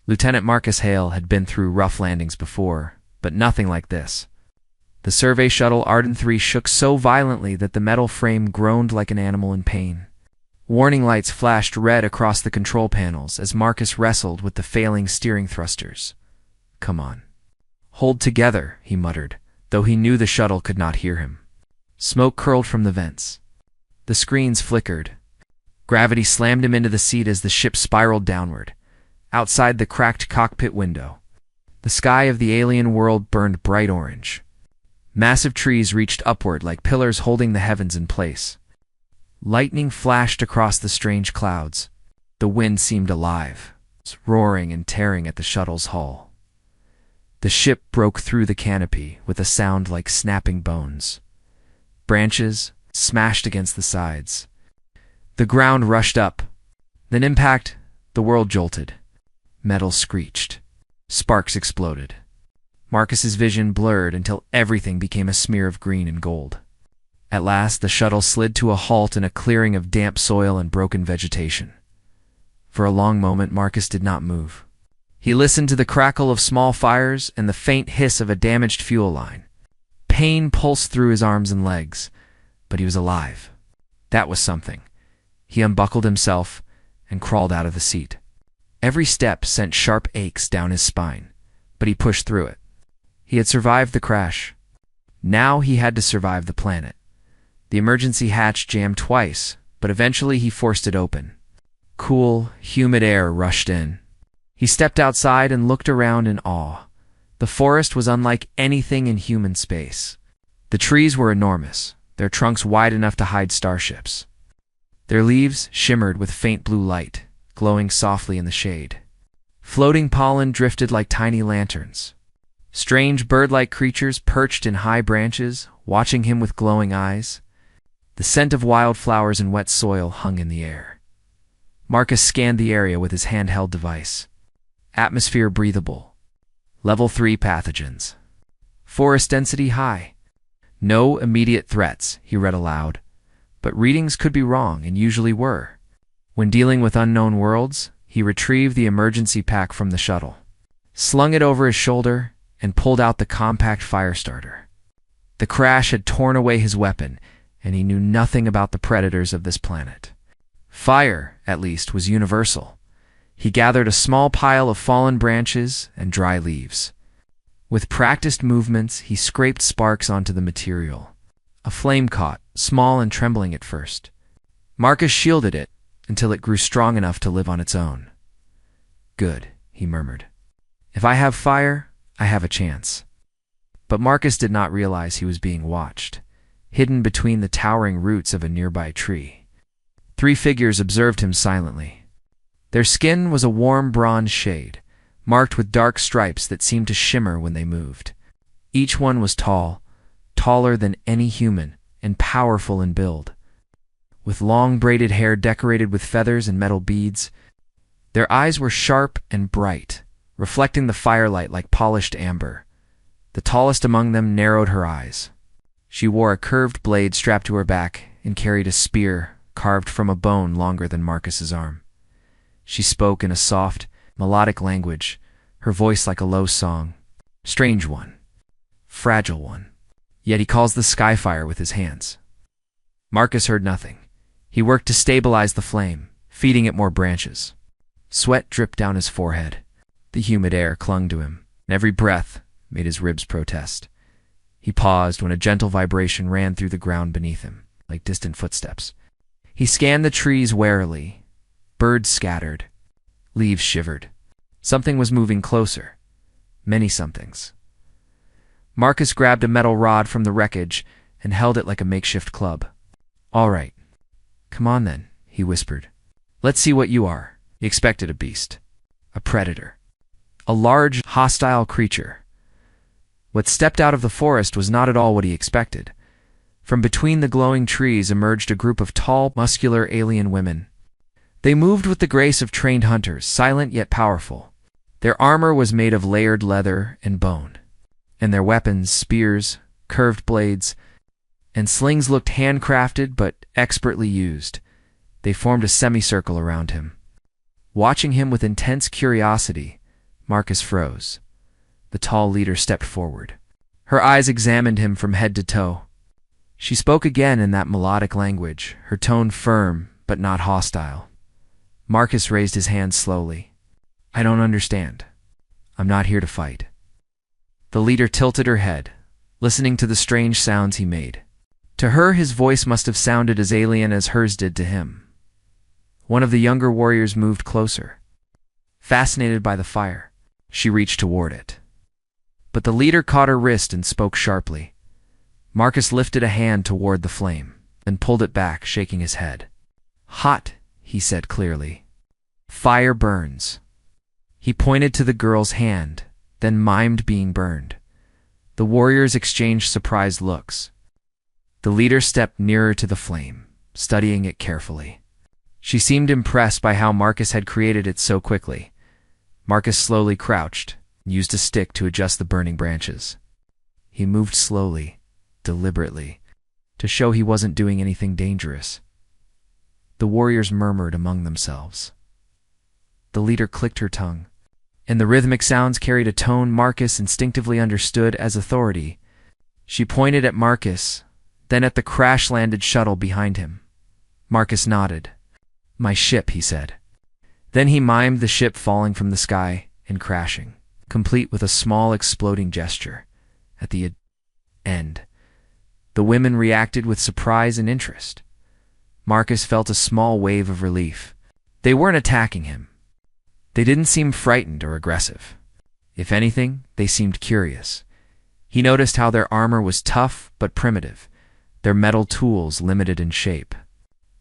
Lieutenant Marcus Hale had been through rough landings before, but nothing like this. The survey shuttle Arden 3 shook so violently that the metal frame groaned like an animal in pain. Warning lights flashed red across the control panels as Marcus wrestled with the failing steering thrusters. "Come on. Hold together," he muttered, though he knew the shuttle could not hear him. Smoke curled from the vents. The screens flickered. Gravity slammed him into the seat as the ship spiraled downward. Outside the cracked cockpit window, the sky of the alien world burned bright orange. Massive trees reached upward like pillars holding the heavens in place. Lightning flashed across the strange clouds. The wind seemed alive, roaring and tearing at the shuttle's hull. The ship broke through the canopy with a sound like snapping bones. Branches smashed against the sides. The ground rushed up. Then impact, the world jolted. Metal screeched. Sparks exploded. Marcus's vision blurred until everything became a smear of green and gold. At last, the shuttle slid to a halt in a clearing of damp soil and broken vegetation. For a long moment, Marcus did not move. He listened to the crackle of small fires and the faint hiss of a damaged fuel line. Pain pulsed through his arms and legs, but he was alive. That was something. He unbuckled himself and crawled out of the seat. Every step sent sharp aches down his spine, but he pushed through it. He had survived the crash. Now he had to survive the planet. The emergency hatch jammed twice, but eventually he forced it open. Cool, humid air rushed in. He stepped outside and looked around in awe. The forest was unlike anything in human space. The trees were enormous, their trunks wide enough to hide starships. Their leaves shimmered with faint blue light, glowing softly in the shade. Floating pollen drifted like tiny lanterns. Strange bird-like creatures perched in high branches, watching him with glowing eyes. The scent of wildflowers and wet soil hung in the air. Marcus scanned the area with his handheld device. Atmosphere breathable. Level 3 pathogens. Forest density high. No immediate threats, he read aloud. But readings could be wrong and usually were. When dealing with unknown worlds, he retrieved the emergency pack from the shuttle, slung it over his shoulder, and pulled out the compact fire starter. The crash had torn away his weapon, and he knew nothing about the predators of this planet. Fire, at least, was universal. He gathered a small pile of fallen branches and dry leaves. With practiced movements, he scraped sparks onto the material. A flame caught, small and trembling at first. Marcus shielded it until it grew strong enough to live on its own. "Good," he murmured. "If I have fire, I have a chance." But Marcus did not realize he was being watched, hidden between the towering roots of a nearby tree. 3 figures observed him silently. Their skin was a warm bronze shade, marked with dark stripes that seemed to shimmer when they moved. Each one was tall, taller than any human, and powerful in build. With long braided hair decorated with feathers and metal beads, their eyes were sharp and bright, reflecting the firelight like polished amber. The tallest among them narrowed her eyes. She wore a curved blade strapped to her back and carried a spear carved from a bone longer than Marcus's arm. She spoke in a soft, melodic language, her voice like a low song. Strange one. Fragile one. Yet he calls the skyfire with his hands. Marcus heard nothing. He worked to stabilize the flame, feeding it more branches. Sweat dripped down his forehead. The humid air clung to him, and every breath made his ribs protest. He paused when a gentle vibration ran through the ground beneath him, like distant footsteps. He scanned the trees warily. Birds scattered. Leaves shivered. Something was moving closer. Many somethings. Marcus grabbed a metal rod from the wreckage and held it like a makeshift club. "All right. Come on then," he whispered. "Let's see what you are." He expected a beast. A predator. A large, hostile creature. What stepped out of the forest was not at all what he expected. From between the glowing trees emerged a group of tall, muscular alien women. They moved with the grace of trained hunters, silent yet powerful. Their armor was made of layered leather and bone, and their weapons, spears, curved blades, and slings looked handcrafted but expertly used. They formed a semicircle around him. Watching him with intense curiosity, Marcus froze. The tall leader stepped forward. Her eyes examined him from head to toe. She spoke again in that melodic language, her tone firm but not hostile. Marcus raised his hand slowly. I don't understand. I'm not here to fight. The leader tilted her head, listening to the strange sounds he made. To her, his voice must have sounded as alien as hers did to him. One of the younger warriors moved closer. Fascinated by the fire, she reached toward it. But the leader caught her wrist and spoke sharply. Marcus lifted a hand toward the flame, then pulled it back, shaking his head. Hot, he said clearly. Fire burns. He pointed to the girl's hand, then mimed being burned. The warriors exchanged surprised looks. The leader stepped nearer to the flame, studying it carefully. She seemed impressed by how Marcus had created it so quickly. Marcus slowly crouched, and used a stick to adjust the burning branches. He moved slowly, deliberately, to show he wasn't doing anything dangerous. The warriors murmured among themselves. The leader clicked her tongue, and the rhythmic sounds carried a tone Marcus instinctively understood as authority. She pointed at Marcus, then at the crash-landed shuttle behind him. Marcus nodded. My ship, he said. Then he mimed the ship falling from the sky and crashing, complete with a small exploding gesture. At the end, the women reacted with surprise and interest. Marcus felt a small wave of relief. They weren't attacking him. They didn't seem frightened or aggressive. If anything, they seemed curious. He noticed how their armor was tough but primitive, their metal tools limited in shape.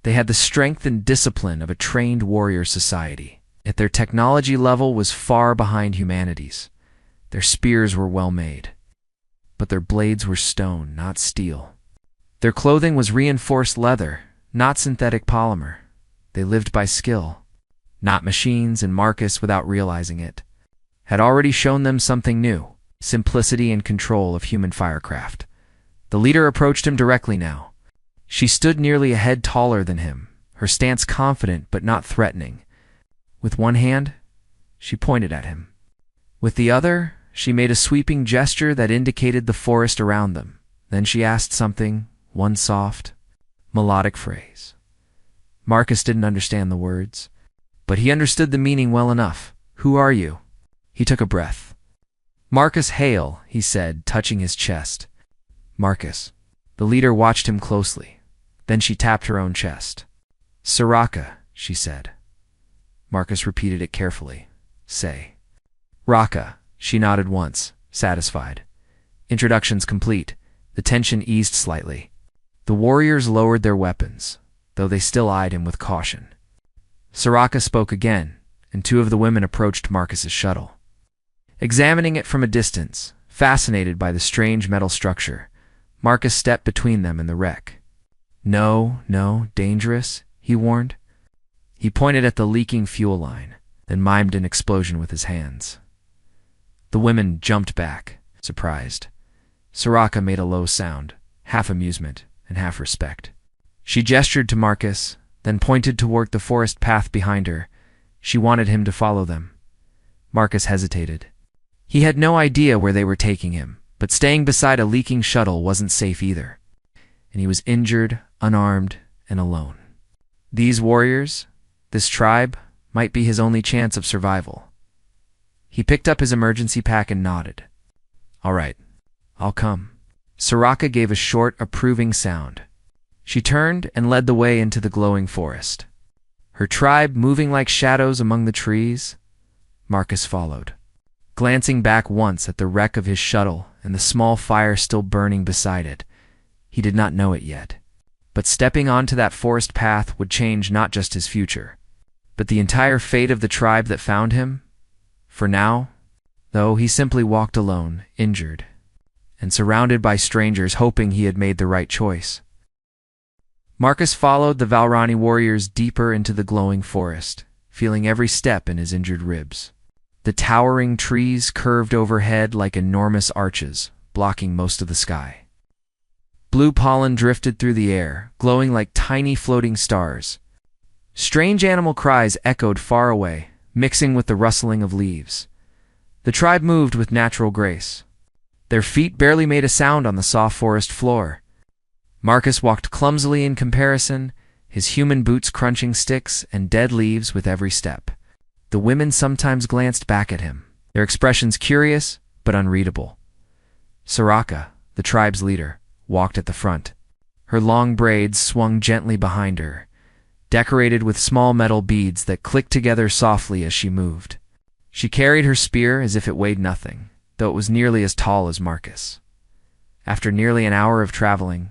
They had the strength and discipline of a trained warrior society, yet their technology level was far behind humanity's. Their spears were well made, but their blades were stone, not steel. Their clothing was reinforced leather, not synthetic polymer. They lived by skill, not machines, and Marcus, without realizing it, had already shown them something new: simplicity and control of human firecraft. The leader approached him directly now. She stood nearly a head taller than him, her stance confident but not threatening. With one hand, she pointed at him. With the other, she made a sweeping gesture that indicated the forest around them. Then she asked something, one soft, melodic phrase. Marcus didn't understand the words, but he understood the meaning well enough. Who are you? He took a breath. Marcus Hale, he said, touching his chest. Marcus. The leader watched him closely. Then she tapped her own chest. Soraka, she said. Marcus repeated it carefully. Say. Raka, she nodded once, satisfied. Introductions complete. The tension eased slightly. The warriors lowered their weapons, though they still eyed him with caution. Soraka spoke again, and two of the women approached Marcus's shuttle. Examining it from a distance, fascinated by the strange metal structure, Marcus stepped between them and the wreck. No, dangerous, he warned. He pointed at the leaking fuel line, then mimed an explosion with his hands. The women jumped back, surprised. Soraka made a low sound, half amusement and half respect. She gestured to Marcus, then pointed toward the forest path behind her. She wanted him to follow them. Marcus hesitated. He had no idea where they were taking him, but staying beside a leaking shuttle wasn't safe either. And he was injured, unarmed, and alone. These warriors, this tribe, might be his only chance of survival. He picked up his emergency pack and nodded. All right, I'll come. Soraka gave a short, approving sound. She turned and led the way into the glowing forest. Her tribe moving like shadows among the trees. Marcus followed, glancing back once at the wreck of his shuttle and the small fire still burning beside it. He did not know it yet, but stepping onto that forest path would change not just his future, but the entire fate of the tribe that found him. For now, though, he simply walked alone, injured, and surrounded by strangers, hoping he had made the right choice. Marcus followed the Valrani warriors deeper into the glowing forest, feeling every step in his injured ribs. The towering trees curved overhead like enormous arches, blocking most of the sky. Blue pollen drifted through the air, glowing like tiny floating stars. Strange animal cries echoed far away, mixing with the rustling of leaves. The tribe moved with natural grace. Their feet barely made a sound on the soft forest floor. Marcus walked clumsily in comparison, his human boots crunching sticks and dead leaves with every step. The women sometimes glanced back at him, their expressions curious but unreadable. Soraka, the tribe's leader, walked at the front. Her long braids swung gently behind her, decorated with small metal beads that clicked together softly as she moved. She carried her spear as if it weighed nothing, though it was nearly as tall as Marcus. After nearly an hour of traveling,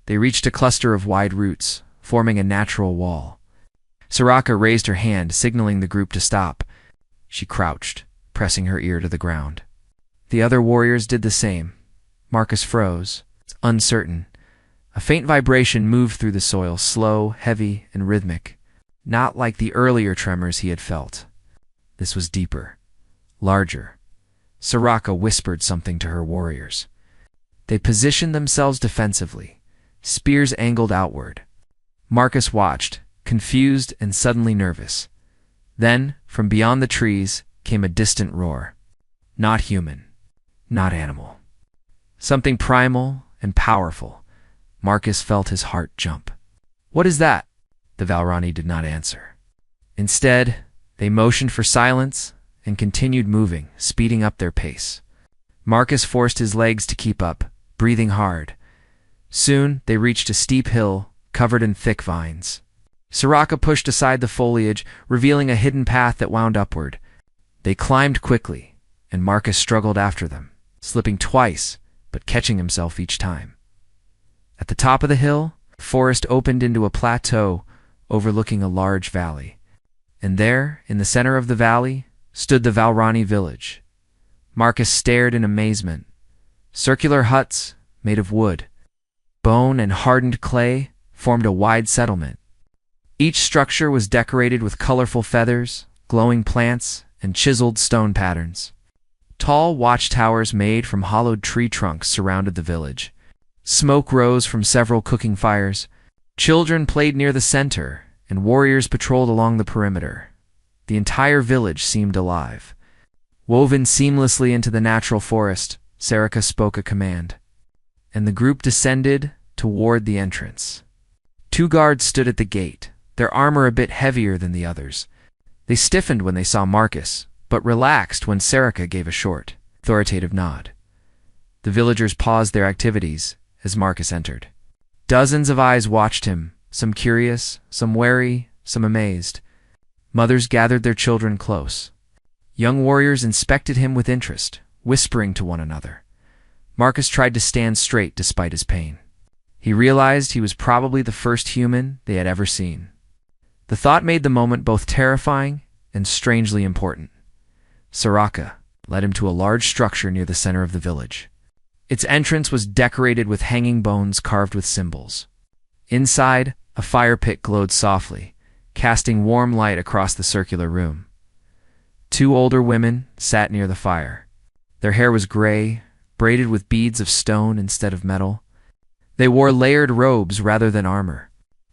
they reached a cluster of wide roots, forming a natural wall. Soraka raised her hand, signaling the group to stop. She crouched, pressing her ear to the ground. The other warriors did the same. Marcus froze, uncertain. A faint vibration moved through the soil, slow, heavy, and rhythmic, not like the earlier tremors he had felt. This was deeper, larger. Soraka whispered something to her warriors. They positioned themselves defensively, spears angled outward. Marcus watched, confused and suddenly nervous. Then, from beyond the trees, came a distant roar. Not human, not animal. Something primal and powerful. Marcus felt his heart jump. "What is that?" The Valrani did not answer. Instead, they motioned for silence and continued moving, speeding up their pace. Marcus forced his legs to keep up, breathing hard. Soon, they reached a steep hill, covered in thick vines. Soraka pushed aside the foliage, revealing a hidden path that wound upward. They climbed quickly, and Marcus struggled after them, slipping twice, but catching himself each time. At the top of the hill, the forest opened into a plateau overlooking a large valley. And there, in the center of the valley, stood the Valrani village. Marcus stared in amazement. Circular huts, made of wood, bone, and hardened clay, formed a wide settlement. Each structure was decorated with colorful feathers, glowing plants, and chiseled stone patterns. Tall watchtowers made from hollowed tree trunks surrounded the village. Smoke rose from several cooking fires. Children played near the center, and warriors patrolled along the perimeter. The entire village seemed alive. Woven seamlessly into the natural forest, Soraka spoke a command, and the group descended toward the entrance. 2 guards stood at the gate, their armor a bit heavier than the others. They stiffened when they saw Marcus, but relaxed when Soraka gave a short, authoritative nod. The villagers paused their activities as Marcus entered. Dozens of eyes watched him, some curious, some wary, some amazed. Mothers gathered their children close. Young warriors inspected him with interest, whispering to one another. Marcus tried to stand straight despite his pain. He realized he was probably the first human they had ever seen. The thought made the moment both terrifying and strangely important. Soraka led him to a large structure near the center of the village. Its entrance was decorated with hanging bones carved with symbols. Inside, a fire pit glowed softly, casting warm light across the circular room. 2 older women sat near the fire. Their hair was gray, braided with beads of stone instead of metal. They wore layered robes rather than armor.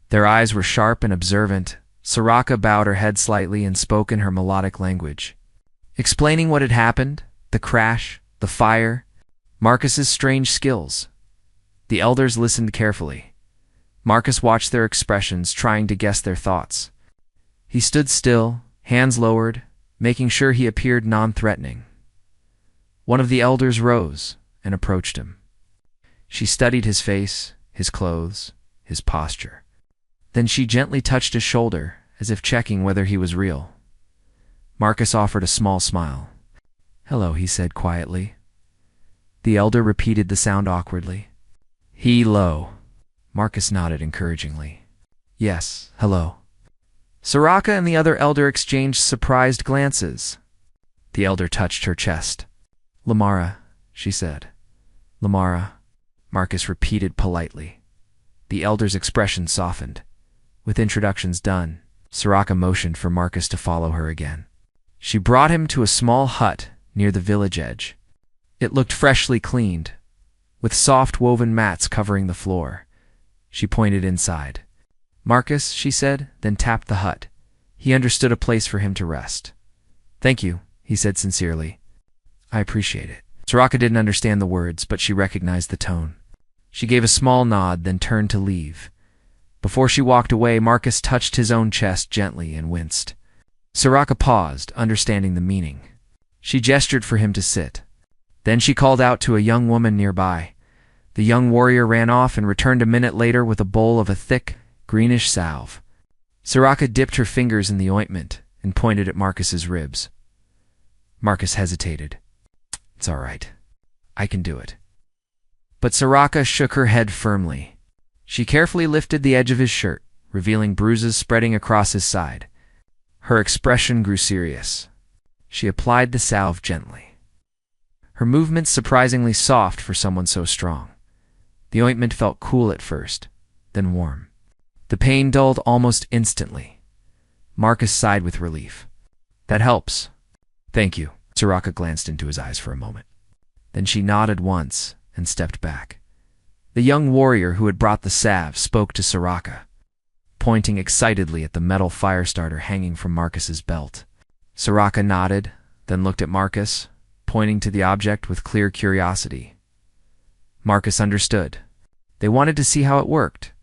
Their eyes were sharp and observant. Soraka bowed her head slightly and spoke in her melodic language, explaining what had happened, the crash, the fire, Marcus's strange skills. The elders listened carefully. Marcus watched their expressions, trying to guess their thoughts. He stood still, hands lowered, making sure he appeared non-threatening. One of the elders rose and approached him. She studied his face, his clothes, his posture. Then she gently touched his shoulder, as if checking whether he was real. Marcus offered a small smile. "Hello," he said quietly. The elder repeated the sound awkwardly. "Hello." Marcus nodded encouragingly. "Yes, hello." Soraka and the other elder exchanged surprised glances. The elder touched her chest. "Lamara," she said. "Lamara," Marcus repeated politely. The elder's expression softened. With introductions done, Soraka motioned for Marcus to follow her again. She brought him to a small hut near the village edge. It looked freshly cleaned, with soft woven mats covering the floor. She pointed inside. "Marcus," she said, then tapped the hut. He understood a place for him to rest. "Thank you," he said sincerely. I appreciate it. Soraka didn't understand the words, but she recognized the tone. She gave a small nod, then turned to leave. Before she walked away, Marcus touched his own chest gently and winced. Soraka paused, understanding the meaning. She gestured for him to sit. Then she called out to a young woman nearby. The young warrior ran off and returned a minute later with a bowl of a thick, greenish salve. Soraka dipped her fingers in the ointment and pointed at Marcus's ribs. Marcus hesitated. It's all right. I can do it. But Soraka shook her head firmly. She carefully lifted the edge of his shirt, revealing bruises spreading across his side. Her expression grew serious. She applied the salve gently. Her movements surprisingly soft for someone so strong. The ointment felt cool at first, then warm. The pain dulled almost instantly. Marcus sighed with relief. That helps. Thank you. Soraka glanced into his eyes for a moment. Then she nodded once and stepped back. The young warrior who had brought the salve spoke to Soraka, pointing excitedly at the metal fire starter hanging from Marcus's belt. Soraka nodded, then looked at Marcus, pointing to the object with clear curiosity. Marcus understood. They wanted to see how it worked.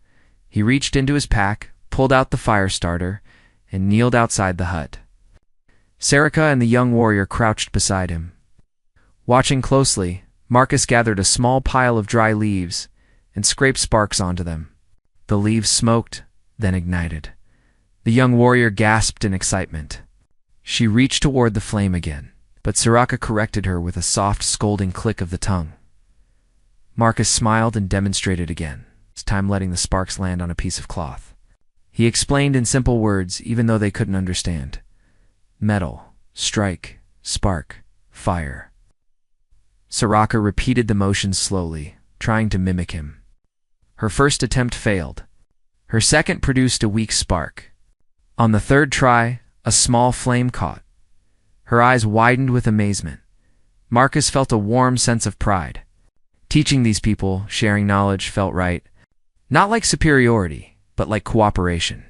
He reached into his pack, pulled out the fire starter, and kneeled outside the hut. Soraka and the young warrior crouched beside him. Watching closely, Marcus gathered a small pile of dry leaves and scraped sparks onto them. The leaves smoked, then ignited. The young warrior gasped in excitement. She reached toward the flame again, but Soraka corrected her with a soft, scolding click of the tongue. Marcus smiled and demonstrated again, this time letting the sparks land on a piece of cloth. He explained in simple words, even though they couldn't understand. Metal, strike, spark, fire. Soraka repeated the motions slowly, trying to mimic him. Her first attempt failed. Her second produced a weak spark. On the third try, a small flame caught. Her eyes widened with amazement. Marcus felt a warm sense of pride. Teaching these people, sharing knowledge, felt right. Not like superiority, but like cooperation.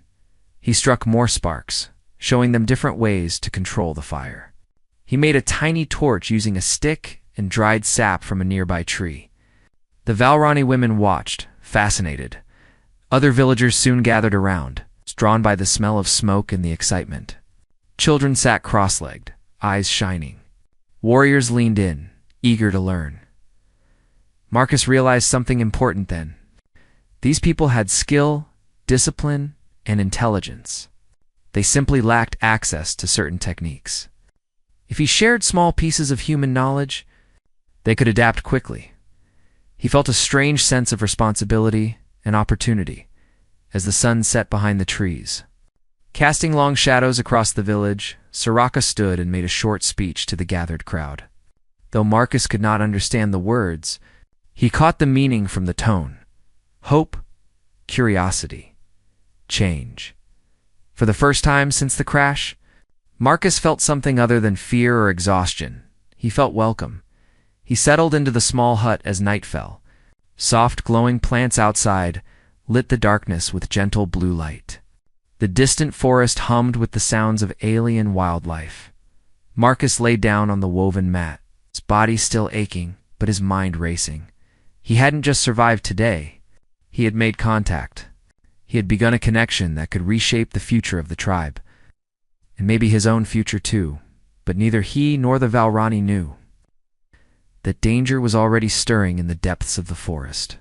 He struck more sparks, showing them different ways to control the fire. He made a tiny torch using a stick and dried sap from a nearby tree. The Valrani women watched, fascinated. Other villagers soon gathered around, drawn by the smell of smoke and the excitement. Children sat cross-legged, eyes shining. Warriors leaned in, eager to learn. Marcus realized something important then. These people had skill, discipline, and intelligence. They simply lacked access to certain techniques. If he shared small pieces of human knowledge, they could adapt quickly. He felt a strange sense of responsibility and opportunity as the sun set behind the trees. Casting long shadows across the village, Soraka stood and made a short speech to the gathered crowd. Though Marcus could not understand the words, he caught the meaning from the tone. Hope, curiosity, change. For the first time since the crash, Marcus felt something other than fear or exhaustion. He felt welcome. He settled into the small hut as night fell. Soft, glowing plants outside lit the darkness with gentle blue light. The distant forest hummed with the sounds of alien wildlife. Marcus lay down on the woven mat, his body still aching, but his mind racing. He hadn't just survived today. He had made contact. He had begun a connection that could reshape the future of the tribe. And maybe his own future too, but neither he nor the Valrani knew that danger was already stirring in the depths of the forest.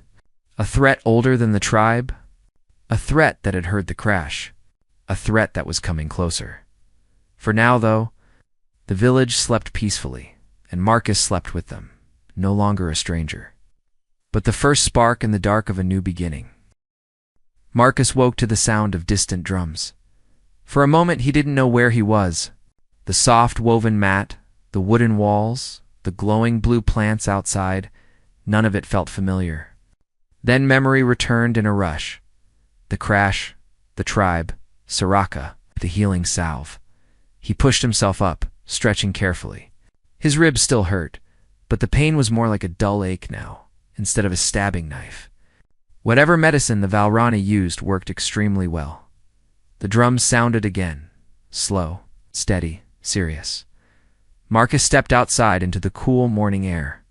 A threat older than the tribe, a threat that had heard the crash, a threat that was coming closer. For now, though, the village slept peacefully, and Marcus slept with them, no longer a stranger. But the first spark in the dark of a new beginning. Marcus woke to the sound of distant drums. For a moment he didn't know where he was. The soft woven mat, the wooden walls, the glowing blue plants outside, none of it felt familiar. Then memory returned in a rush. The crash, the tribe, Soraka, the healing salve. He pushed himself up, stretching carefully. His ribs still hurt, but the pain was more like a dull ache now, instead of a stabbing knife. Whatever medicine the Valrani used worked extremely well. The drums sounded again, slow, steady, serious. Marcus stepped outside into the cool morning air.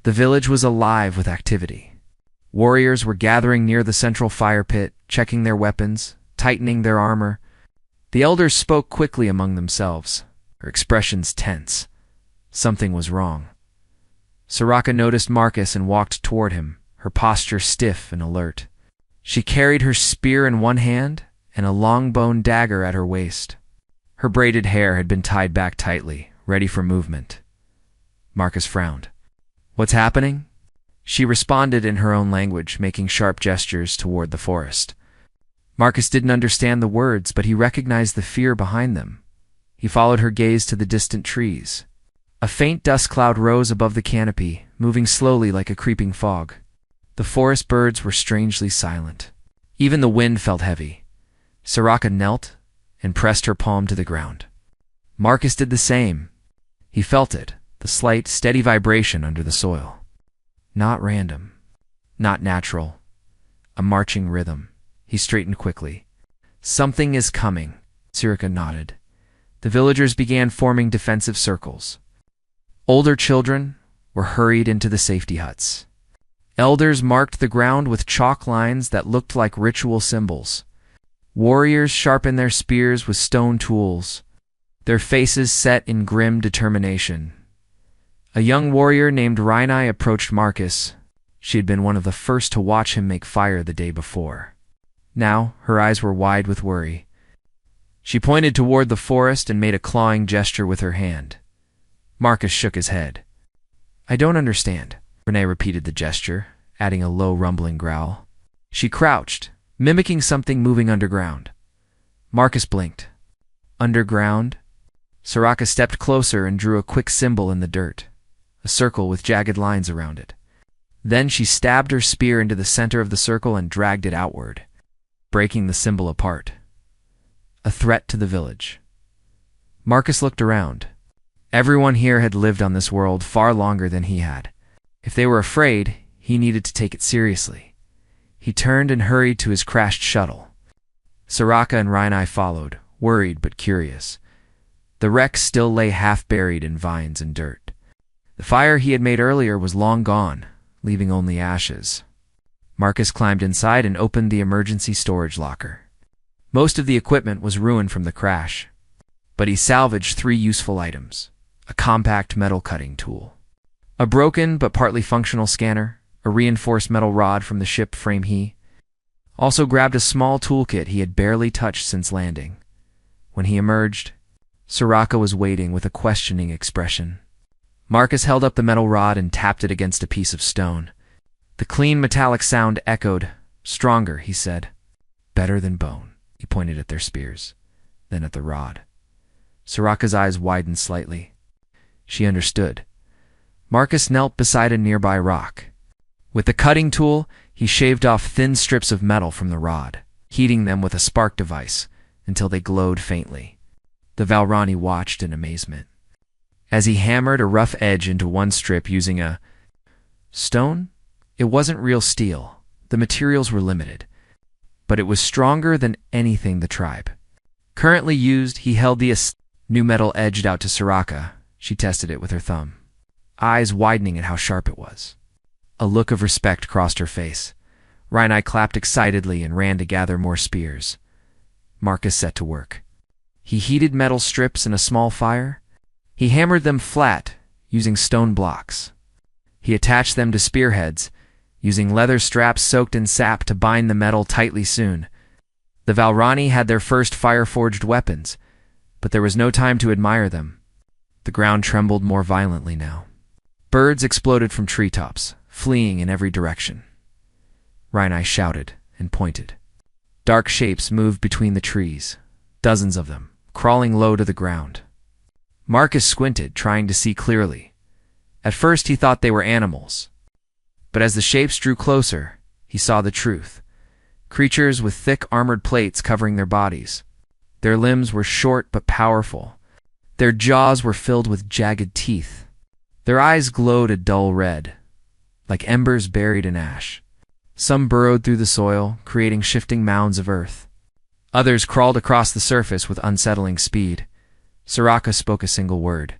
The village was alive with activity. Warriors were gathering near the central fire pit, checking their weapons, tightening their armor. The elders spoke quickly among themselves, their expressions tense. Something was wrong. Soraka noticed Marcus and walked toward him, her posture stiff and alert. She carried her spear in one hand and a long-bone dagger at her waist. Her braided hair had been tied back tightly, ready for movement. Marcus frowned. "What's happening?" She responded in her own language, making sharp gestures toward the forest. Marcus didn't understand the words, but he recognized the fear behind them. He followed her gaze to the distant trees. A faint dust cloud rose above the canopy, moving slowly like a creeping fog. The forest birds were strangely silent. Even the wind felt heavy. Soraka knelt and pressed her palm to the ground. Marcus did the same. He felt it, the slight, steady vibration under the soil. Not random. Not natural. A marching rhythm. He straightened quickly. "Something is coming," Soraka nodded. The villagers began forming defensive circles. Older children were hurried into the safety huts. Elders marked the ground with chalk lines that looked like ritual symbols. Warriors sharpened their spears with stone tools, their faces set in grim determination. A young warrior named Rhinai approached Marcus. She had been one of the first to watch him make fire the day before. Now, her eyes were wide with worry. She pointed toward the forest and made a clawing gesture with her hand. Marcus shook his head. "I don't understand." Renee repeated the gesture, adding a low rumbling growl. She crouched, mimicking something moving underground. Marcus blinked. Underground? Soraka stepped closer and drew a quick symbol in the dirt, a circle with jagged lines around it. Then she stabbed her spear into the center of the circle and dragged it outward, breaking the symbol apart. A threat to the village. Marcus looked around. Everyone here had lived on this world far longer than he had. If they were afraid, he needed to take it seriously. He turned and hurried to his crashed shuttle. Soraka and Rhinai followed, worried but curious. The wreck still lay half-buried in vines and dirt. The fire he had made earlier was long gone, leaving only ashes. Marcus climbed inside and opened the emergency storage locker. Most of the equipment was ruined from the crash, but he salvaged 3 useful items: a compact metal cutting tool, a broken but partly functional scanner, a reinforced metal rod from the ship frame. He also grabbed a small toolkit he had barely touched since landing. When he emerged, Soraka was waiting with a questioning expression. Marcus held up the metal rod and tapped it against a piece of stone. The clean metallic sound echoed. "Stronger," he said. "Better than bone." He pointed at their spears, then at the rod. Soraka's eyes widened slightly. She understood. Marcus knelt beside a nearby rock. With the cutting tool, he shaved off thin strips of metal from the rod, heating them with a spark device until they glowed faintly. The Valrani watched in amazement. As he hammered a rough edge into one strip using a stone, it wasn't real steel. The materials were limited, but it was stronger than anything the tribe currently used. He held the new metal edged out to Soraka. She tested it with her thumb, eyes widening at how sharp it was. A look of respect crossed her face. Rhinai clapped excitedly and ran to gather more spears. Marcus set to work. He heated metal strips in a small fire. He hammered them flat, using stone blocks. He attached them to spearheads, using leather straps soaked in sap to bind the metal tightly soon. The Valrani had their first fire-forged weapons, but there was no time to admire them. The ground trembled more violently now. Birds exploded from treetops, fleeing in every direction. Rhinai shouted and pointed. Dark shapes moved between the trees, dozens of them, crawling low to the ground. Marcus squinted, trying to see clearly. At first he thought they were animals, but as the shapes drew closer, he saw the truth. Creatures with thick armored plates covering their bodies. Their limbs were short but powerful. Their jaws were filled with jagged teeth. Their eyes glowed a dull red, like embers buried in ash. Some burrowed through the soil, creating shifting mounds of earth. Others crawled across the surface with unsettling speed. Soraka spoke a single word.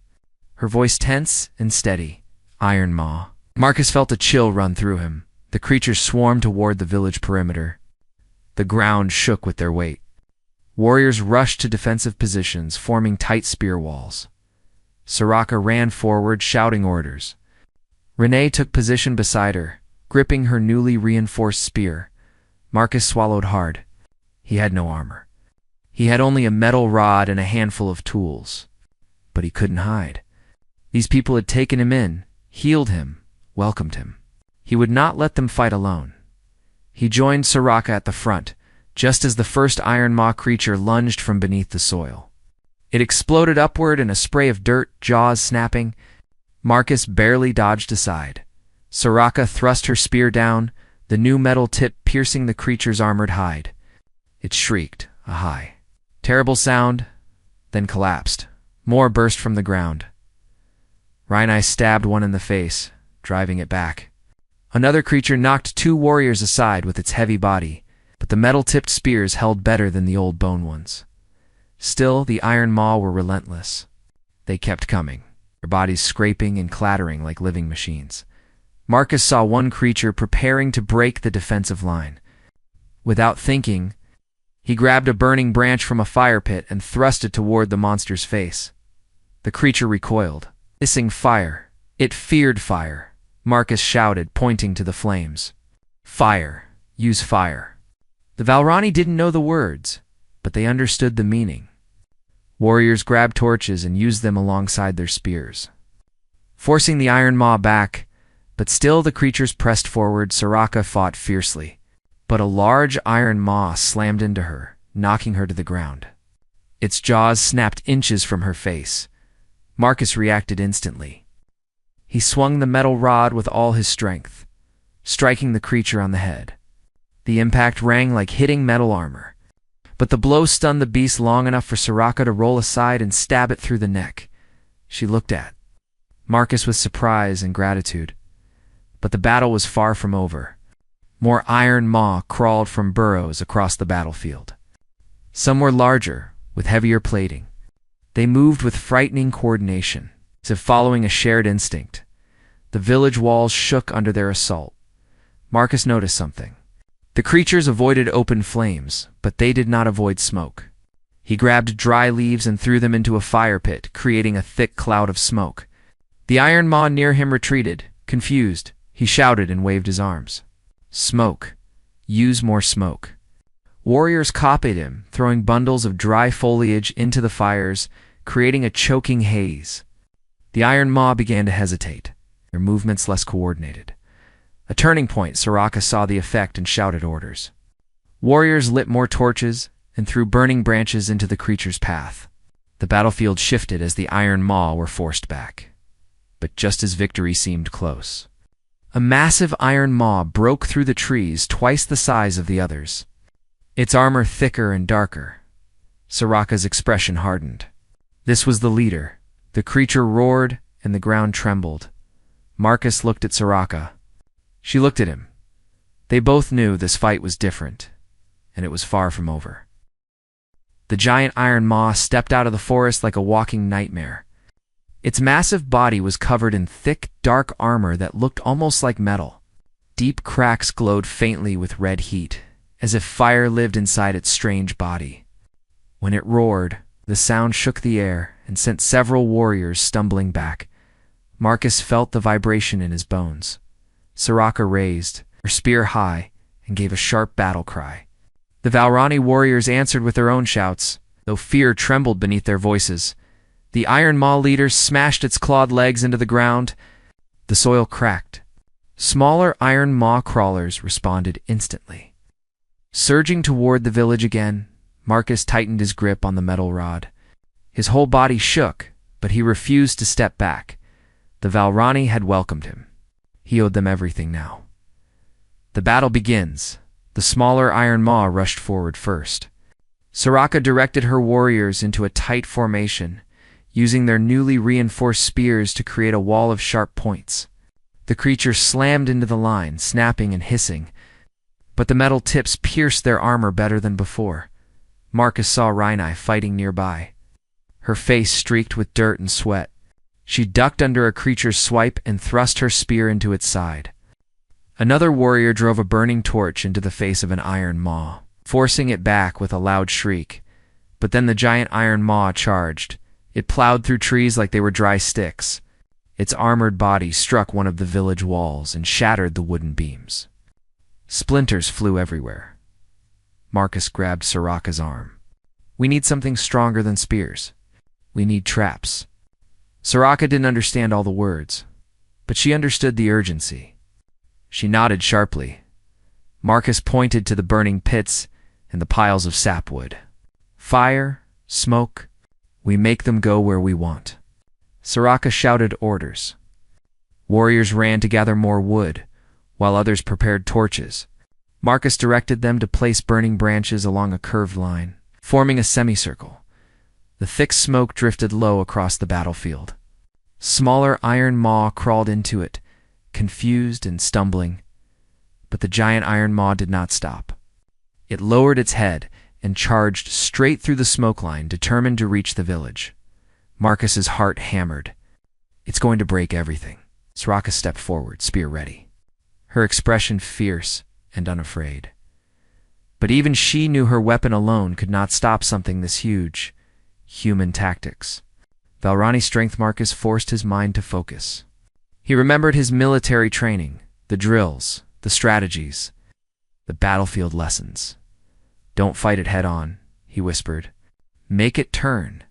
her voice tense and steady. Iron Maw. Marcus felt a chill run through him. The creatures swarmed toward the village perimeter. The ground shook with their weight. Warriors rushed to defensive positions, forming tight spear walls. Soraka ran forward, shouting orders. Renee took position beside her, gripping her newly reinforced spear. Marcus swallowed hard. He had no armor. He had only a metal rod and a handful of tools. But he couldn't hide. These people had taken him in, healed him, welcomed him. He would not let them fight alone. He joined Soraka at the front, just as the first Iron Maw creature lunged from beneath the soil. It exploded upward in a spray of dirt, jaws snapping. Marcus barely dodged aside. Soraka thrust her spear down, the new metal tip piercing the creature's armored hide. It shrieked, a high, terrible sound, then collapsed. More burst from the ground. Rhinai stabbed one in the face, driving it back. Another creature knocked two warriors aside with its heavy body, but the metal-tipped spears held better than the old bone ones. Still, the Iron Maw were relentless. They kept coming, their bodies scraping and clattering like living machines. Marcus saw one creature preparing to break the defensive line. Without thinking, he grabbed a burning branch from a fire pit and thrust it toward the monster's face. The creature recoiled, hissing fire. It feared fire. Marcus shouted, pointing to the flames. Fire. Use fire. The Valrani didn't know the words, but they understood the meaning. Warriors grabbed torches and used them alongside their spears, forcing the Iron Maw back, but still the creatures pressed forward. Soraka fought fiercely, but a large Iron Maw slammed into her, knocking her to the ground. Its jaws snapped inches from her face. Marcus reacted instantly. He swung the metal rod with all his strength, striking the creature on the head. The impact rang like hitting metal armor, but the blow stunned the beast long enough for Soraka to roll aside and stab it through the neck. She looked at Marcus with surprise and gratitude, but the battle was far from over. More Iron Maw crawled from burrows across the battlefield. Some were larger, with heavier plating. They moved with frightening coordination, as if following a shared instinct. The village walls shook under their assault. Marcus noticed something. The creatures avoided open flames, but they did not avoid smoke. He grabbed dry leaves and threw them into a fire pit, creating a thick cloud of smoke. The Iron Maw near him retreated, confused. He shouted and waved his arms. Smoke. Use more smoke. Warriors copied him, throwing bundles of dry foliage into the fires, creating a choking haze. The Iron Maw began to hesitate, their movements less coordinated. A turning point, Soraka saw the effect and shouted orders. Warriors lit more torches and threw burning branches into the creature's path. The battlefield shifted as the Iron Maw were forced back. But just as victory seemed close, a massive Iron Maw broke through the trees, twice the size of the others. Its armor thicker and darker. Soraka's expression hardened. This was the leader. The creature roared and the ground trembled. Marcus looked at Soraka. She looked at him. They both knew this fight was different, and it was far from over. The giant Iron Maw stepped out of the forest like a walking nightmare. Its massive body was covered in thick, dark armor that looked almost like metal. Deep cracks glowed faintly with red heat, as if fire lived inside its strange body. When it roared, the sound shook the air and sent several warriors stumbling back. Marcus felt the vibration in his bones. Soraka raised, her spear high, and gave a sharp battle cry. The Valrani warriors answered with their own shouts, though fear trembled beneath their voices. The Iron Maw leader smashed its clawed legs into the ground. The soil cracked. Smaller Iron Maw crawlers responded instantly. Surging toward the village again, Marcus tightened his grip on the metal rod. His whole body shook, but he refused to step back. The Valrani had welcomed him. He owed them everything now. The battle begins. The smaller Iron Maw rushed forward first. Soraka directed her warriors into a tight formation, using their newly reinforced spears to create a wall of sharp points. The creature slammed into the line, snapping and hissing, but the metal tips pierced their armor better than before. Marcus saw Rhinai fighting nearby. Her face streaked with dirt and sweat. She ducked under a creature's swipe and thrust her spear into its side. Another warrior drove a burning torch into the face of an iron maw, forcing it back with a loud shriek. But then the giant iron maw charged. It plowed through trees like they were dry sticks. Its armored body struck one of the village walls and shattered the wooden beams. Splinters flew everywhere. Marcus grabbed Soraka's arm. "We need something stronger than spears. We need traps." Soraka didn't understand all the words, but she understood the urgency. She nodded sharply. Marcus pointed to the burning pits and the piles of sapwood. "Fire, smoke, we make them go where we want." Soraka shouted orders. Warriors ran to gather more wood, while others prepared torches. Marcus directed them to place burning branches along a curved line, forming a semicircle. The thick smoke drifted low across the battlefield. Smaller iron maw crawled into it, confused and stumbling, but the giant iron maw did not stop. It lowered its head and charged straight through the smoke line, determined to reach the village. Marcus's heart hammered. "It's going to break everything." Soraka stepped forward, spear ready, her expression fierce and unafraid. But even she knew her weapon alone could not stop something this huge. Human tactics. Valrani strength. Marcus forced his mind to focus. He remembered his military training, the drills, the strategies, the battlefield lessons. "Don't fight it head on," he whispered. "Make it turn.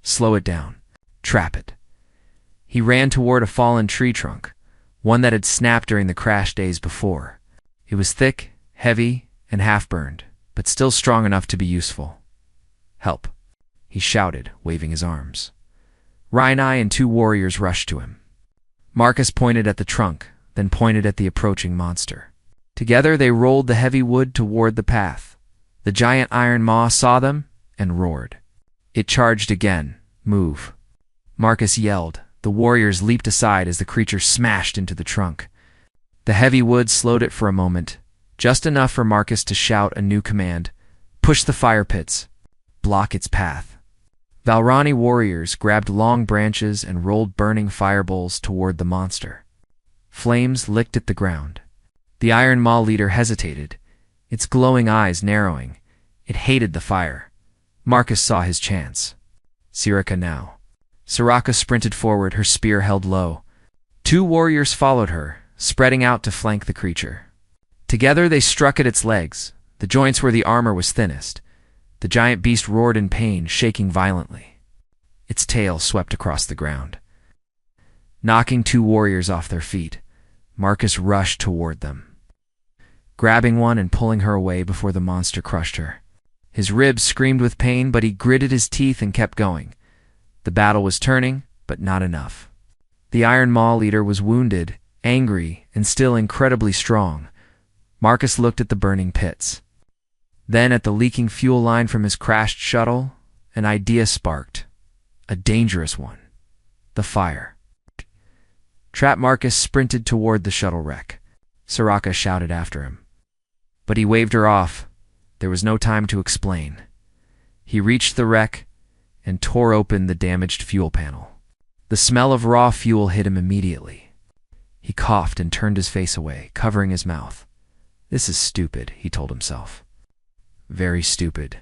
Slow it down. Trap it." He ran toward a fallen tree trunk, one that had snapped during the crash days before. It was thick, heavy, and half-burned, but still strong enough to be useful. "Help," he shouted, waving his arms. Rhinai and two warriors rushed to him. Marcus pointed at the trunk, then pointed at the approaching monster. Together they rolled the heavy wood toward the path. The giant iron maw saw them and roared. It charged again. "Move." Marcus yelled. The warriors leaped aside as the creature smashed into the trunk. The heavy wood slowed it for a moment, just enough for Marcus to shout a new command. "Push the fire pits. Block its path." Valrani warriors grabbed long branches and rolled burning fireballs toward the monster. Flames licked at the ground. The Iron Maw leader hesitated, its glowing eyes narrowing. It hated the fire. Marcus saw his chance. Soraka now. Soraka sprinted forward, her spear held low. Two warriors followed her, spreading out to flank the creature. Together they struck at its legs, the joints where the armor was thinnest. The giant beast roared in pain, shaking violently. Its tail swept across the ground. Knocking two warriors off their feet, Marcus rushed toward them, grabbing one and pulling her away before the monster crushed her. His ribs screamed with pain, but he gritted his teeth and kept going. The battle was turning, but not enough. The Iron Maw leader was wounded, angry, and still incredibly strong. Marcus looked at the burning pits. Then at the leaking fuel line from his crashed shuttle, an idea sparked. A dangerous one. The fire. Trapped Marcus sprinted toward the shuttle wreck. Soraka shouted after him. But he waved her off. There was no time to explain. He reached the wreck and tore open the damaged fuel panel. The smell of raw fuel hit him immediately. He coughed and turned his face away, covering his mouth. "This is stupid," he told himself. Very stupid.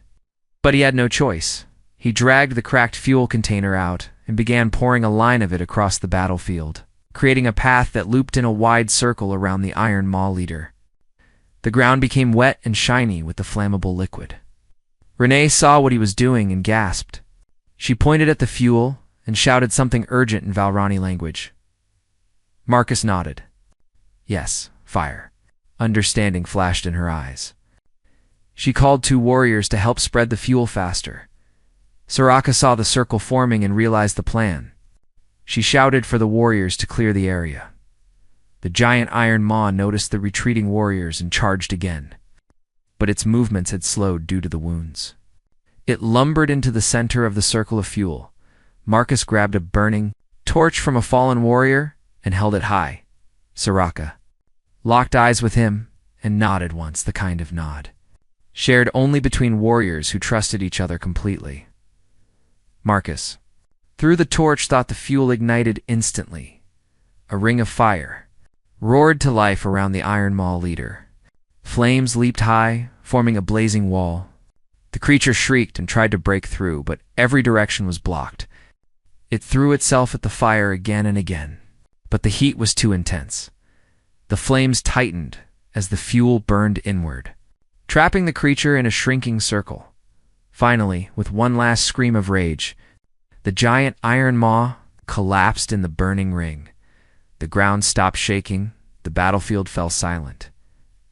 But he had no choice. He dragged the cracked fuel container out and began pouring a line of it across the battlefield, creating a path that looped in a wide circle around the Iron Maw leader. The ground became wet and shiny with the flammable liquid. Renee saw what he was doing and gasped. She pointed at the fuel and shouted something urgent in Valrani language. Marcus nodded. Yes, fire. Understanding flashed in her eyes. She called two warriors to help spread the fuel faster. Soraka saw the circle forming and realized the plan. She shouted for the warriors to clear the area. The giant Iron Maw noticed the retreating warriors and charged again. But its movements had slowed due to the wounds. It lumbered into the center of the circle of fuel. Marcus grabbed a burning torch from a fallen warrior and held it high. Soraka locked eyes with him and nodded once, the kind of nod shared only between warriors who trusted each other completely. Marcus Through the torch thought the fuel ignited instantly. A ring of fire roared to life around the Iron Maw leader. Flames leaped high, forming a blazing wall. The creature shrieked and tried to break through, but every direction was blocked. It threw itself at the fire again and again, but the heat was too intense. The flames tightened as the fuel burned inward, trapping the creature in a shrinking circle. Finally, with one last scream of rage, the giant Iron Maw collapsed in the burning ring. The ground stopped shaking, the battlefield fell silent.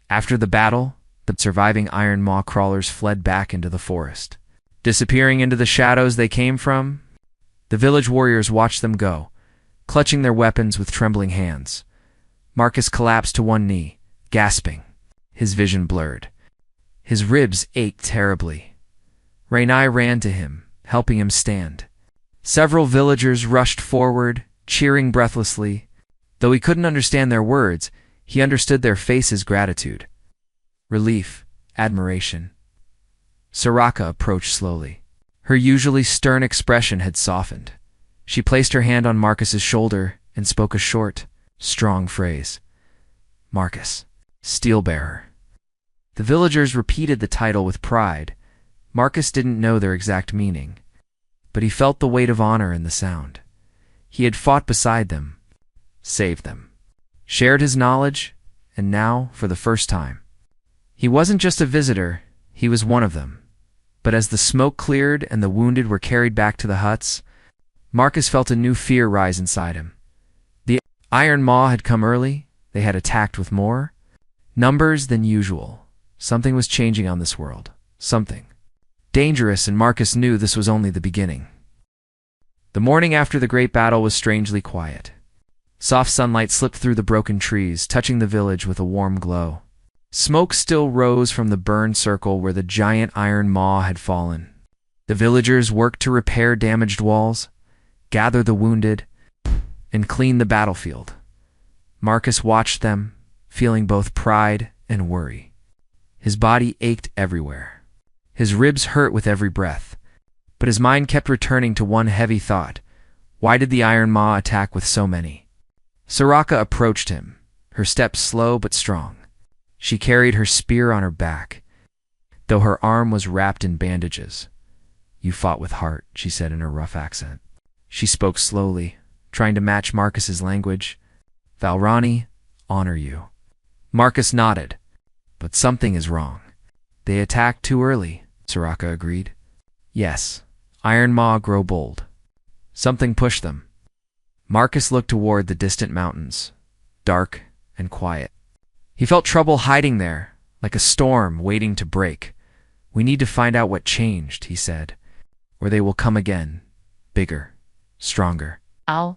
After the battle, the surviving Iron Maw crawlers fled back into the forest. Disappearing into the shadows they came from, the village warriors watched them go, clutching their weapons with trembling hands. Marcus collapsed to one knee, gasping, his vision blurred. His ribs ached terribly. Rainai ran to him, helping him stand. Several villagers rushed forward, cheering breathlessly. Though he couldn't understand their words, he understood their faces' gratitude. Relief, admiration. Soraka approached slowly. Her usually stern expression had softened. She placed her hand on Marcus's shoulder and spoke a short, strong phrase. Marcus, Steelbearer. The villagers repeated the title with pride. Marcus didn't know their exact meaning, but he felt the weight of honor in the sound. He had fought beside them, saved them, shared his knowledge, and now, for the first time, he wasn't just a visitor, he was one of them. But as the smoke cleared and the wounded were carried back to the huts, Marcus felt a new fear rise inside him. The Iron Maw had come early, they had attacked with more numbers than usual. Something was changing on this world. Something dangerous, and Marcus knew this was only the beginning. The morning after the great battle was strangely quiet. Soft sunlight slipped through the broken trees, touching the village with a warm glow. Smoke still rose from the burned circle where the giant Iron Maw had fallen. The villagers worked to repair damaged walls, gather the wounded, and clean the battlefield. Marcus watched them, feeling both pride and worry. His body ached everywhere. His ribs hurt with every breath, but his mind kept returning to one heavy thought. Why did the Iron Maw attack with so many? Soraka approached him, her steps slow but strong. She carried her spear on her back, though her arm was wrapped in bandages. You fought with heart, she said in her rough accent. She spoke slowly, trying to match Marcus's language. Valrani, honor you. Marcus nodded. But something is wrong. They attacked too early, Soraka agreed. Yes, Iron Maw grow bold. Something pushed them. Marcus looked toward the distant mountains, dark and quiet. He felt trouble hiding there, like a storm waiting to break. We need to find out what changed, he said, or they will come again, bigger, stronger. Ow.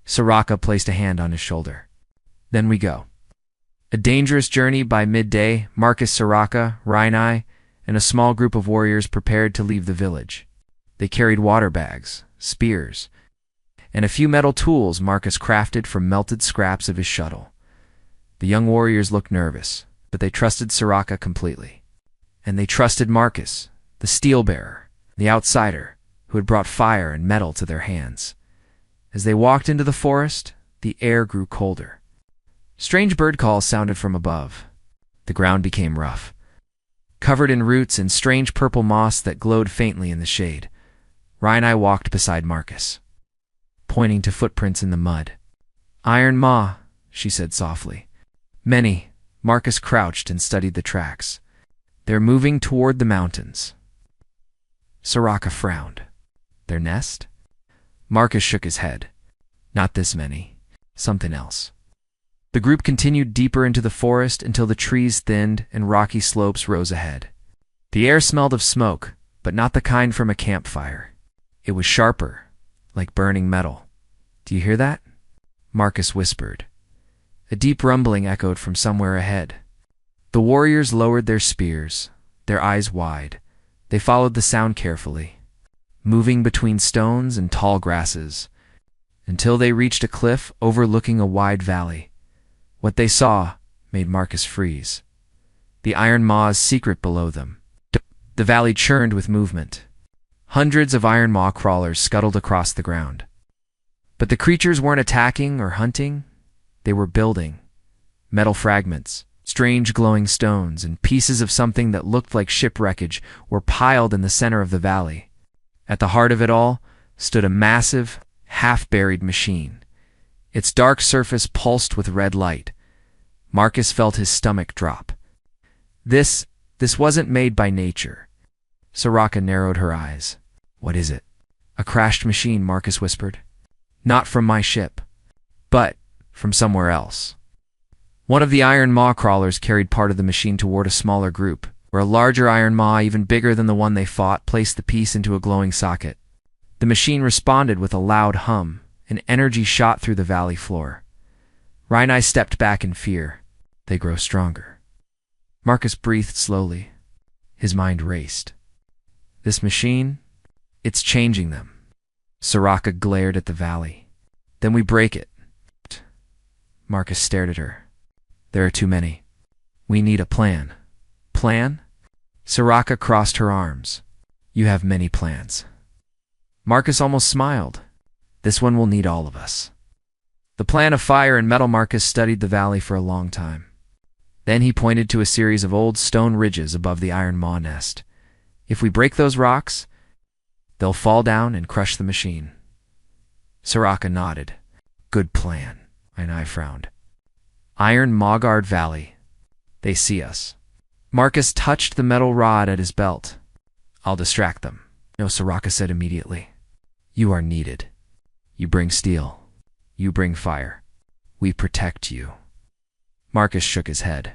Soraka placed a hand on his shoulder. Then we go. A dangerous journey. By midday, Marcus, Soraka, Rainai, and a small group of warriors prepared to leave the village. They carried water bags, spears, and a few metal tools Marcus crafted from melted scraps of his shuttle. The young warriors looked nervous, but they trusted Soraka completely. And they trusted Marcus, the steel-bearer, the outsider, who had brought fire and metal to their hands. As they walked into the forest, the air grew colder. Strange bird calls sounded from above. The ground became rough, covered in roots and strange purple moss that glowed faintly in the shade. Rainai walked beside Marcus, pointing to footprints in the mud. Iron Maw, she said softly. Many. Marcus crouched and studied the tracks. They're moving toward the mountains. Soraka frowned. Their nest? Marcus shook his head. Not this many. Something else. The group continued deeper into the forest until the trees thinned and rocky slopes rose ahead. The air smelled of smoke, but not the kind from a campfire. It was sharper, like burning metal. Do you hear that? Marcus whispered. A deep rumbling echoed from somewhere ahead. The warriors lowered their spears, their eyes wide. They followed the sound carefully, moving between stones and tall grasses, until they reached a cliff overlooking a wide valley. What they saw made Marcus freeze. The Iron Maw's secret below them. The valley churned with movement. Hundreds of iron maw crawlers scuttled across the ground. But the creatures weren't attacking or hunting. They were building. Metal fragments, strange glowing stones, and pieces of something that looked like ship wreckage were piled in the center of the valley. At the heart of it all stood a massive, half-buried machine. Its dark surface pulsed with red light. Marcus felt his stomach drop. This wasn't made by nature. Soraka narrowed her eyes. What is it? A crashed machine, Marcus whispered. Not from my ship, but from somewhere else. One of the iron maw crawlers carried part of the machine toward a smaller group, where a larger iron maw, even bigger than the one they fought, placed the piece into a glowing socket. The machine responded with a loud hum, and energy shot through the valley floor. Rhinai stepped back in fear. They grow stronger. Marcus breathed slowly. His mind raced. This machine, it's changing them. Soraka glared at the valley. Then we break it. Marcus stared at her. There are too many. We need a plan. Plan? Soraka crossed her arms. You have many plans. Marcus almost smiled. This one will need all of us. The plan of fire and metal. Marcus studied the valley for a long time. Then he pointed to a series of old stone ridges above the iron maw nest. If we break those rocks, they'll fall down and crush the machine. Soraka nodded. Good plan. Rhinai frowned. Iron Mawguard Valley. They see us. Marcus touched the metal rod at his belt. I'll distract them. No, Soraka said immediately. You are needed. You bring steel. You bring fire. We protect you. Marcus shook his head.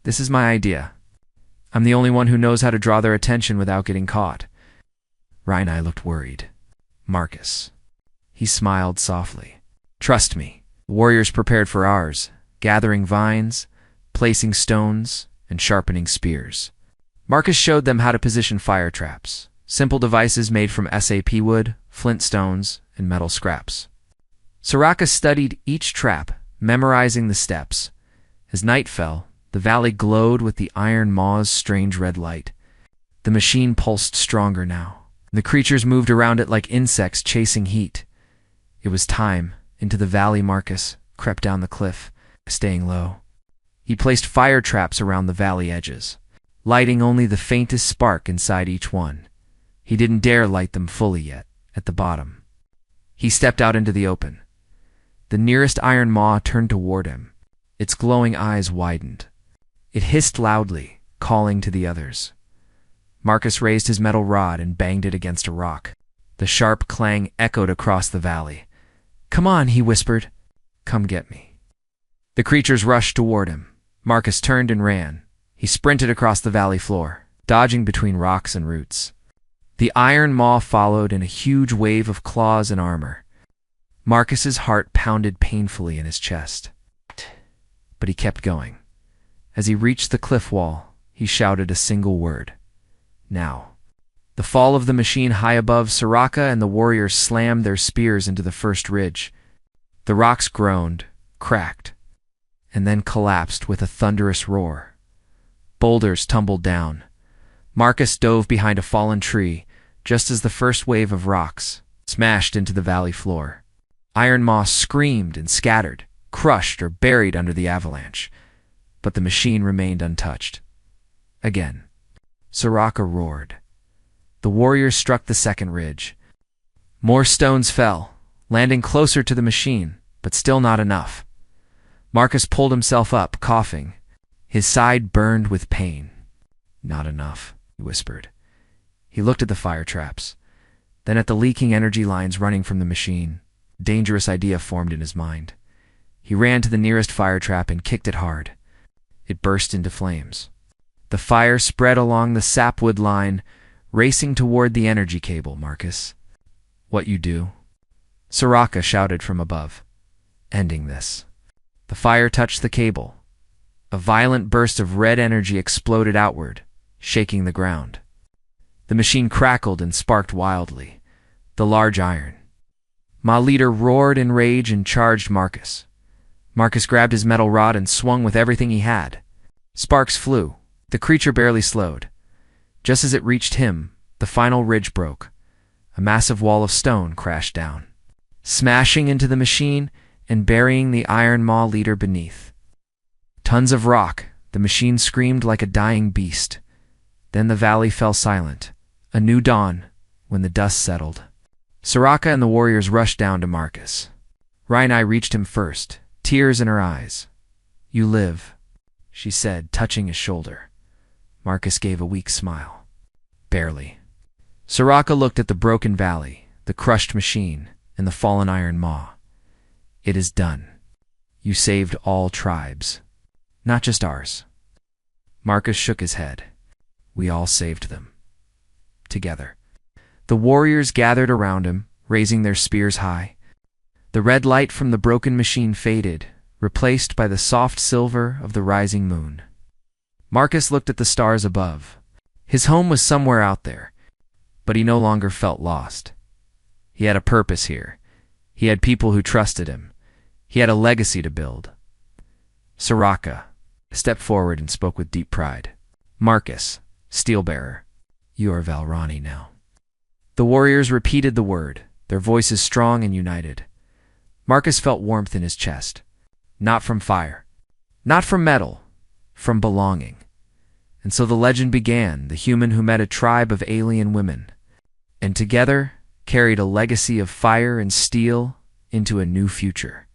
This is my idea. I'm the only one who knows how to draw their attention without getting caught. Rhinai looked worried. Marcus. He smiled softly. Trust me. The warriors prepared for ours, gathering vines, placing stones, and sharpening spears. Marcus showed them how to position fire traps, simple devices made from SAP wood, flint stones, and metal scraps. Soraka studied each trap, memorizing the steps. As night fell, the valley glowed with the iron maw's strange red light. The machine pulsed stronger now. The creatures moved around it like insects chasing heat. It was time. Into the valley Marcus crept down the cliff, staying low. He placed fire traps around the valley edges, lighting only the faintest spark inside each one. He didn't dare light them fully yet, at the bottom. He stepped out into the open. The nearest iron maw turned toward him. Its glowing eyes widened. It hissed loudly, calling to the others. Marcus raised his metal rod and banged it against a rock. The sharp clang echoed across the valley. Come on, he whispered. Come get me. The creatures rushed toward him. Marcus turned and ran. He sprinted across the valley floor, dodging between rocks and roots. The iron maw followed in a huge wave of claws and armor. Marcus's heart pounded painfully in his chest. But he kept going. As he reached the cliff wall, he shouted a single word. Now. The fall of the machine high above, Soraka and the warriors slammed their spears into the first ridge. The rocks groaned, cracked, and then collapsed with a thunderous roar. Boulders tumbled down. Marcus dove behind a fallen tree, just as the first wave of rocks smashed into the valley floor. Iron maw screamed and scattered, crushed or buried under the avalanche, but the machine remained untouched. Again, Soraka roared. The warriors struck the second ridge. More stones fell, landing closer to the machine, but still not enough. Marcus pulled himself up, coughing. His side burned with pain. Not enough, he whispered. He looked at the fire traps, then at the leaking energy lines running from the machine. A dangerous idea formed in his mind. He ran to the nearest fire trap and kicked it hard. It burst into flames. The fire spread along the sapwood line, racing toward the energy cable. Marcus. What you do? Soraka shouted from above. Ending this. The fire touched the cable. A violent burst of red energy exploded outward, shaking the ground. The machine crackled and sparked wildly. The large iron maw leader roared in rage and charged Marcus. Marcus grabbed his metal rod and swung with everything he had. Sparks flew. The creature barely slowed. Just as it reached him, the final ridge broke. A massive wall of stone crashed down, smashing into the machine and burying the Iron Maw leader beneath. Tons of rock, the machine screamed like a dying beast. Then the valley fell silent. A new dawn, when the dust settled. Soraka and the warriors rushed down to Marcus. Rhinai reached him first, tears in her eyes. "You live," she said, touching his shoulder. Marcus gave a weak smile. "Barely." Soraka looked at the broken valley, the crushed machine, and the fallen Iron Maw. "It is done. You saved all tribes, not just ours." Marcus shook his head. "We all saved them. Together." The warriors gathered around him, raising their spears high. The red light from the broken machine faded, replaced by the soft silver of the rising moon. Marcus looked at the stars above. His home was somewhere out there, but he no longer felt lost. He had a purpose here. He had people who trusted him. He had a legacy to build. Soraka stepped forward and spoke with deep pride. "Marcus, Steelbearer, you are Valrani now." The warriors repeated the word, their voices strong and united. Marcus felt warmth in his chest. Not from fire, not from metal, from belonging. And so the legend began, the human who met a tribe of alien women, and together carried a legacy of fire and steel into a new future.